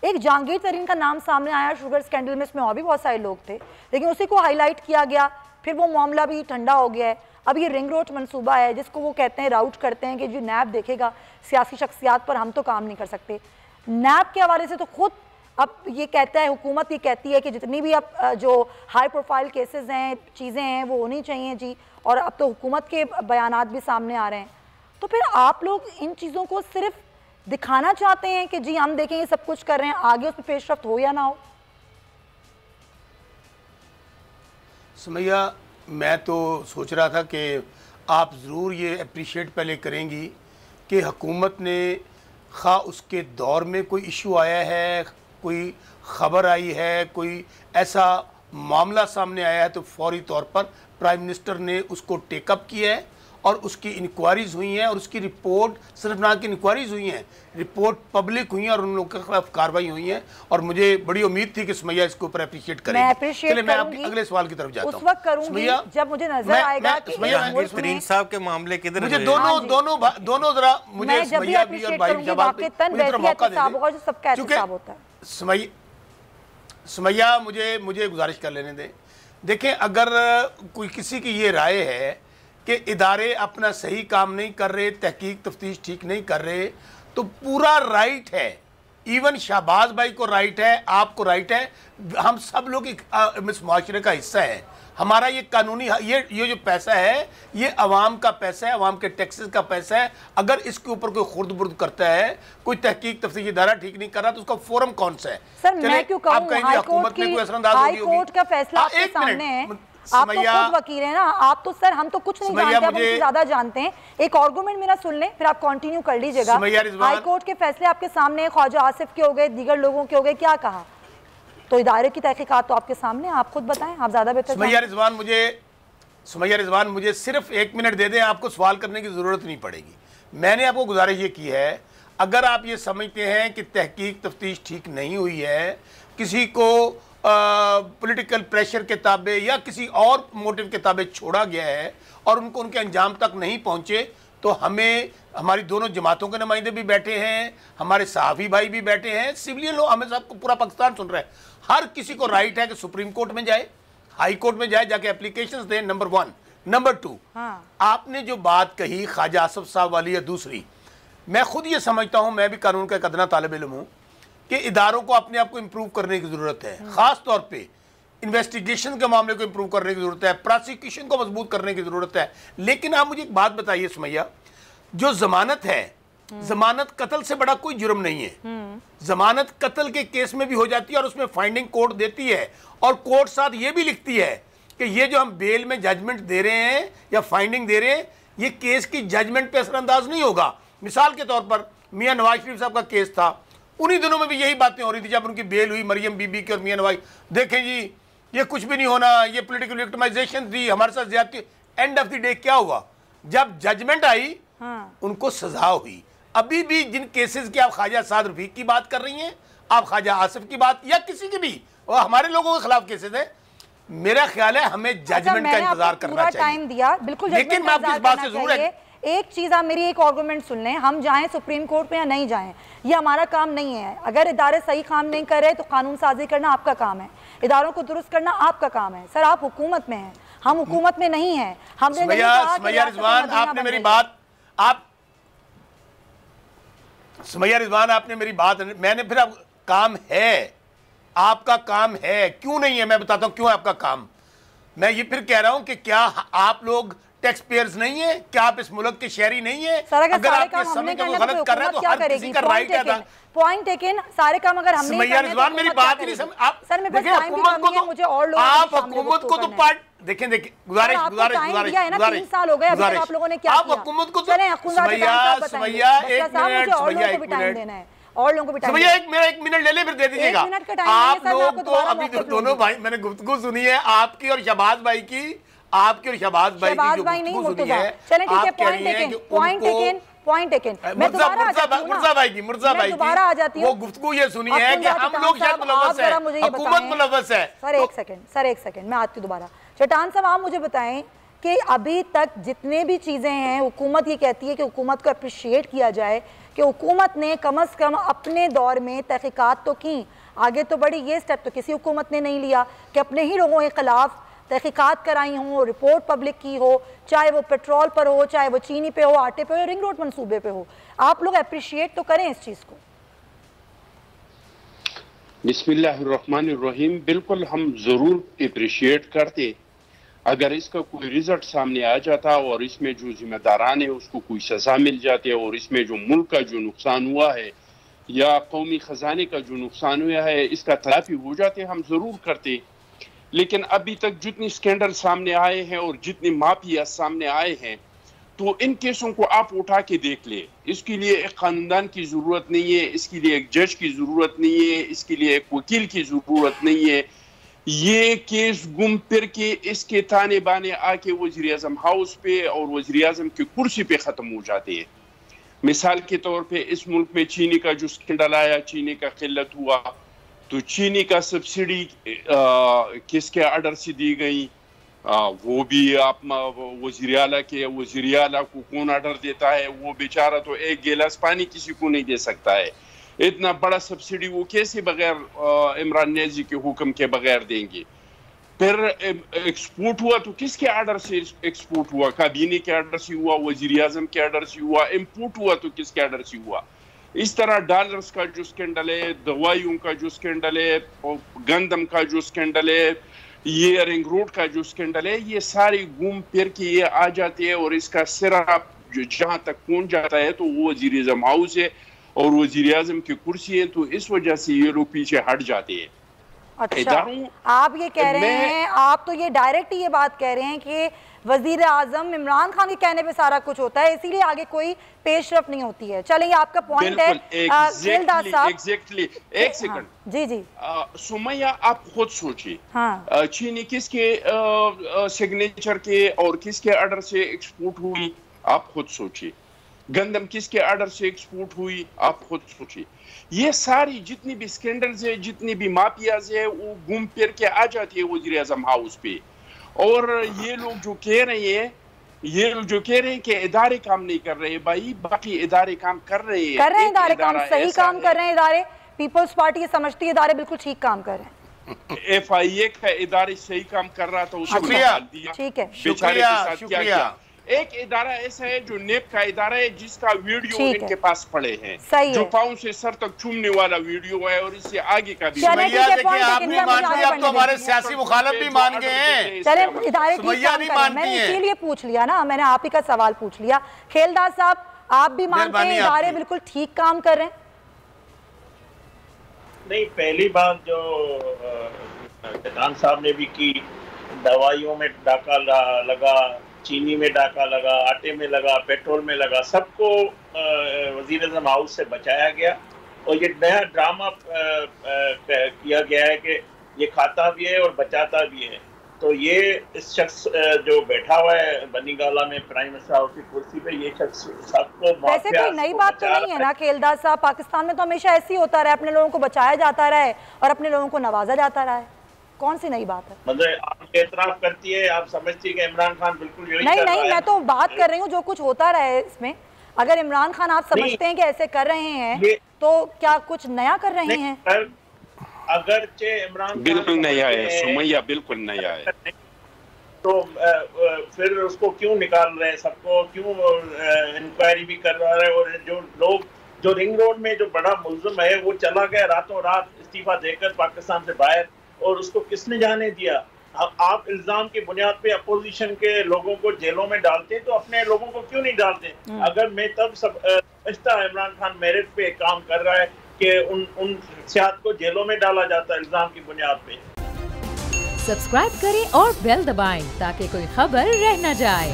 एक जहांगीर तरीन का नाम सामने आया शुगर स्कैंडल में, इसमें और भी बहुत सारे लोग थे, लेकिन उसी को हाईलाइट किया गया, फिर वो मामला भी ठंडा हो गया है। अब ये रिंग रोड मंसूबा है जिसको वो कहते हैं, राउट करते हैं कि जो नैब देखेगा सियासी शख्सियात पर, हम तो काम नहीं कर सकते। नैब के हवाले से तो खुद अब ये कहता है, हुकूमत ये कहती है कि जितनी भी अब जो हाई प्रोफाइल केसेस हैं, चीज़ें हैं, वो होनी चाहिए जी, और अब तो हुकूमत के बयानात भी सामने आ रहे हैं। तो फिर आप लोग इन चीज़ों को सिर्फ दिखाना चाहते हैं कि जी हम देखें ये सब कुछ कर रहे हैं, आगे उसमें पेशरफ्त हो या ना हो? सुमैया, मैं तो सोच रहा था कि आप ज़रूर ये अप्रिशिएट पहले करेंगी कि हुकूमत ने खा उसके दौर में कोई इशू आया है, कोई ख़बर आई है, कोई ऐसा मामला सामने आया है, तो फौरी तौर पर प्राइम मिनिस्टर ने उसको टेकअप किया है और उसकी इंक्वायरीज़ हुई हैं और उसकी रिपोर्ट, सिर्फ ना की इंक्वायरीज़ हुई हैं, रिपोर्ट पब्लिक हुई हैं और उन लोगों के खिलाफ कार्रवाई हुई हैं। और मुझे बड़ी उम्मीद थी कि सुमैया इसके ऊपर अप्रिशिएट करेंगी। चलिए मैं आपके अगले सवाल की तरफ जाता हूं। उस वक्त करूंगी जब मुझे नजर आएगा कि तरीन साहब के मामले किधर मुझे दोनों जरा मुझे सुमैया भी और भाई शहबाज क्योंकि सुमैया मुझे गुजारिश कर लेने दें। देखें, अगर कोई किसी की ये राय है कि इदारे अपना सही काम नहीं कर रहे, तहकीक तफ्तीश ठीक नहीं कर रहे, तो पूरा राइट है, इवन शहबाज भाई को राइट है, आपको राइट है, हम सब लोग इस मुआशरे का हिस्सा है। हमारा ये कानूनी ये जो पैसा है, ये अवाम का पैसा है, अवाम के टैक्सेस का पैसा है। अगर इसके ऊपर कोई खुर्द बुर्द करता है, कोई तहकीक तफ्तीश इदारा ठीक नहीं कर रहा, तो उसका फोरम कौन सा है? सर मैं क्यों कहूं, हुकूमत में कोई असरअंदाज होगी, हाई कोर्ट का फैसला आपके सामने है, आप तो खुद वकील हैं ना, आप तो सर, हम तो कुछ नहीं जानते, आप मुझे ज्यादा जानते हैं। एक आर्गुमेंट मेरा सुन लें, फिर आप कंटिन्यू कर लीजिएगा। हाई कोर्ट के फैसले आपके सामने, ख्वाजा आसिफ के हो गए, दीगर लोगों के हो गए, क्या कहा? तो इदारे की तहकीकात तो आपके सामने, आप खुद बताएं, आप ज्यादा बेहतर। सुमैया रिजवान मुझे सिर्फ 1 मिनट दे दें, आपको सवाल करने की जरूरत नहीं पड़ेगी। मैंने आपको गुजारिश ये की है, अगर आप ये समझते हैं कि तहकीक तफ्तीश ठीक नहीं हुई है, किसी को पॉलिटिकल प्रेशर के ताबे या किसी और मोटिव के ताबे छोड़ा गया है और उनको उनके अंजाम तक नहीं पहुंचे, तो हमें, हमारी दोनों जमातों के नुमाइंदे भी बैठे हैं, हमारे सहाफ़ी भाई भी बैठे हैं, सिविलियन लोग, हमें सबको, पूरा पाकिस्तान सुन रहा है, हर किसी को राइट है कि सुप्रीम कोर्ट में जाए, हाई कोर्ट में जाए, जाके एप्लीकेशंस दें, नंबर 1। नंबर 2, आपने जो बात कही ख्वाजा आसिफ साहब वाली या दूसरी, मैं खुद ये समझता हूँ, मैं भी कानून का एक अदना तालिब इल्म हूँ, कि इदारों को अपने आप को इम्प्रूव करने की ज़रूरत है। ख़ास तौर पे इन्वेस्टिगेशन के मामले को इम्प्रूव करने की ज़रूरत है, प्रोसिक्यूशन को मजबूत करने की ज़रूरत है। लेकिन आप मुझे एक बात बताइए सुमैया, जो ज़मानत है, ज़मानत कत्ल से बड़ा कोई जुर्म नहीं है। ज़मानत कत्ल के केस में भी हो जाती है और उसमें फाइंडिंग कोर्ट देती है, और कोर्ट साथ ये भी लिखती है कि ये जो हम बेल में जजमेंट दे रहे हैं या फाइंडिंग दे रहे हैं, ये केस की जजमेंट पे असरअंदाज नहीं होगा। मिसाल के तौर पर मियाँ नवाज शरीफ साहब का केस था, उन्हीं दिनों में भी यही बातें हो रही थी जब उनकी बेल हुई, मरियम बीबी की और मियाँ नवाज, देखें जी ये कुछ भी नहीं होना, ये पॉलिटिकल विक्टिमाइजेशन थी, हमारे साथ ज्यादती। एंड ऑफ द डे क्या हुआ? जब जजमेंट आई, उनको सजा हुई। अभी भी जिन केसेस की आप ख्वाजा साद रफीक की बात कर रही हैं, आप ख्वाजा आसिफ की बात, या किसी की भी, और हमारे लोगों के खिलाफ केसेस है, मेरा ख्याल है हमें जजमेंट का इंतजार करना चाहिए। टाइम दिया, बिल्कुल, लेकिन मैं आपकी इस बात से जरूर है, एक चीज आप मेरी एक आर्गुमेंट सुन लें, हम जाएं सुप्रीम कोर्ट में या नहीं जाएं, ये हमारा काम नहीं है। अगर इदारे सही काम नहीं कर रहे तो कानून साजी करना आपका काम है, इदारों को दुरुस्त करना आपका काम है। सर आप हुकूमत में हैं, हम हुकूमत में नहीं है। हमने सुमैया रिजवान, आपने मेरी बात, सुमैया रिजवान आपने मेरी बात, मैंने फिर अब काम है, आपका काम है, क्यों नहीं है मैं बताता हूं क्यों आपका काम। मैं ये फिर कह रहा हूं कि क्या आप लोग टैक्स पेयर्स नहीं है? क्या आप इस मुल्क के शहरी नहीं है? अगर आपके समय को गलत कर रहा है तो हर किसी का राइट है। पॉइंट टेकन, सारे काम अगर हमने सुमैया रिजवान मेरी बात ही नहीं समझ आप। सर मैं देखिए हुकूमत को तो, मुझे और लोग, आप हुकूमत को तो पार्ट देखें गुजारिश 3 साल हो गए, अभी तक आप लोगों ने क्या किया? आप हुकूमत को सुमैया एक मिनट और लोगों को भी भैया एक मिनट ले ले, फिर दे दीजिएगा। आप लोग तो अभी दोनों भाई, मैंने गुफ्तगू सुनी है आपकी और शहबाज भाई की, आपकी और शहबाज भाई की जो गुफ्तगू सुनी है, आप कह रही हैं कि पॉइंट टेकन, मुर्जा भाई की वो गुफ्तगू ये सुनी है कि हम लोग शायद मुलव्वस है, हुकूमत मुलव्वस है। सर एक सेकंड मैं आती हूँ दोबारा। चट्टान साहब आप मुझे बताएं कि अभी तक जितने भी चीज़ें हैं, हुकूमत ये कहती है कि हुकूमत को अप्रिशिएट किया जाए कि हुकूमत ने कम से कम अपने दौर में तहकीकात तो की, आगे तो बढ़ी। ये स्टेप तो किसी हुकूमत ने नहीं लिया कि अपने ही लोगों के ख़िलाफ़ तहकीकात कराई हों, रिपोर्ट पब्लिक की हो, चाहे वो पेट्रोल पर हो, चाहे वो चीनी पे हो, आटे पे हो, रिंग रोड मंसूबे पे हो। आप लोग अप्रिशिएट तो करें इस चीज़ को। बिस्मिल्लाहिर्रहमानिर्रहीम, बिल्कुल हम ज़रूर अप्रिशिएट करते अगर इसका कोई रिजल्ट सामने आ जाता और इसमें जो जिम्मेदारान है उसको कोई सज़ा मिल जाती है और इसमें जो मुल्क का जो नुकसान हुआ है या कौमी ख़जाने का जो नुकसान हुआ है इसका तलाफी हो जाते, हम ज़रूर करते। लेकिन अभी तक जितनी स्कैंडल सामने आए हैं और जितनी माफिया सामने आए हैं, तो इन केसों को आप उठा के देख ले। इसके लिए एक खानदान की ज़रूरत नहीं है, इसके लिए एक जज की ज़रूरत नहीं है, इसके लिए एक वकील की ज़रूरत नहीं है। ये केस घूम फिर के इसके ताने बाने आके वज़ीर आज़म हाउस पे और वज़ीर आज़म की कुर्सी पे ख़त्म हो जाते हैं। मिसाल के तौर पे इस मुल्क में चीनी का जो स्कैंडल आया, चीनी का किल्लत हुआ, तो चीनी का सब्सिडी किसके ऑर्डर से दी गई, वो भी आप वज़ीर आला के, वज़ीर आला को कौन ऑर्डर देता है? वो बेचारा तो एक गिलास पानी किसी को नहीं दे सकता है। इतना बड़ा सब्सिडी वो कैसे बगैर इमरान नेजी के हुक्म के बगैर देंगे? फिर एक्सपोर्ट हुआ तो किसके ऑर्डर से एक्सपोर्ट हुआ? काबीने के ऑर्डर से हुआ, वज़ीर आज़म के ऑर्डर से हुआ। इम्पोर्ट हुआ तो किसके ऑर्डर से हुआ? इस तरह डॉलर्स का जो स्कैंडल है, दवाइयों का जो स्कैंडल है, गंदम का जो स्कैंडल है, ये रिंग रोड का जो स्कैंडल है, ये सारी घूम फिर के ये आ जाते हैं और इसका सिरा जहां तक पहुंच जाता है तो वो वज़ीर आज़म हाउस है और वज़ीर आज़म की कुर्सी है। तो इस वजह से ये लोग पीछे हट जाते हैं। अच्छा, आप ये कह रहे हैं, आप तो ये डायरेक्ट ये बात कह रहे हैं कि वज़ीर आज़म इमरान खान के कहने पे सारा कुछ होता है, इसीलिए आगे कोई पेशरफ नहीं होती है। चलें, आपका पॉइंट है। एग्जैक्टली, एक सेकंड। जी जी सुमैया, आप खुद सोचिए, हाँ, चीनी किसके सिग्नेचर के और किसके ऑर्डर से एक्सपोर्ट हुई? आप खुद सोचिए। गंदम किसके ऑर्डर से एक्सपोर्ट हुई? आप खुद सोचिए। ये सारी जितनी भी स्कैंडल्स है, जितनी भी माफियाज है, वो घूम फिर के आ जाती है वज़ीर आज़म हाउस पे। और ये लोग जो कह रहे हैं कि इदारे काम नहीं कर रहे, भाई बाकी इदारे काम कर रहे हैं, इदारे काम सही काम कर रहे हैं। इदारे, पीपल्स पार्टी ये समझती है इदारे बिल्कुल ठीक काम कर रहे हैं। FIA का इदारे सही काम कर रहा था, उसको निकाल दिया। ठीक है, बेचारे के साथ क्या किया। एक इदारा ऐसा है जो नेप का इदारा है, जिसका वीडियो इनके पास पड़े हैं, जो पाँव से सर तक चूमने वाला वीडियो है और इससे आगे का भी। आप नहीं मानती, अब तो हमारे सियासी मुखालिफ भी मान गए हैं। चले, इदारे ठीक काम कर रहे हैं। मैंने इसीलिए पूछ लिया ना, मैंने आप ही का सवाल पूछ लिया। खेलदार साहब, आप भी मानते हैं इदारे बिल्कुल ठीक काम कर रहे हैं? नहीं, पहली बात जो खान साहब ने भी की, दवाइयों में डाका लगा, चीनी में डाका लगा, आटे में लगा, पेट्रोल में लगा, सबको वज़ीर आज़म हाउस से बचाया गया। और ये नया ड्रामा किया गया है कि ये खाता भी है और बचाता भी है। तो ये इस शख्स जो बैठा हुआ है बनी गाला में प्राइम मिनिस्टर हाउस की कुर्सी पे, ये शख्स सबको वैसे कोई नई बात तो नहीं है ना खेलदार साहब। पाकिस्तान में तो हमेशा ऐसे ही होता रहा है, अपने लोगों को बचाया जाता रहा है और अपने लोगों को नवाजा जाता रहा है। कौन सी नई बात है? मतलब आप एतराफ करती है, आप समझती है कि इमरान खान बिल्कुल यही नहीं, मैं तो बात कर रही हूँ जो कुछ होता रहा है इसमें। अगर इमरान खान आप समझते हैं कि ऐसे कर रहे हैं, तो क्या कुछ नया कर रहे हैं? अगरचे इमरान बिल्कुल नया है सुमैया, बिल्कुल नया है, तो फिर उसको क्यों निकाल रहे हैं? सबको क्यों इंक्वायरी भी कर रहा है? और जो लोग, जो रिंग रोड में जो बड़ा मुल्ज़िम है, वो चला गया रातों रात इस्तीफा देकर पाकिस्तान से बाहर, और उसको किसने जाने दिया? आप इल्जाम की बुनियाद पे अपोजिशन के लोगों को जेलों में डालते हैं, तो अपने लोगों को क्यों नहीं डालते? अगर मैं तब समझता इमरान खान मेरिट पे काम कर रहा है कि उन सियासत को जेलों में डाला जाता है इल्जाम की बुनियाद पे। सब्सक्राइब करें और बेल दबाएं ताकि कोई खबर रह न जाए।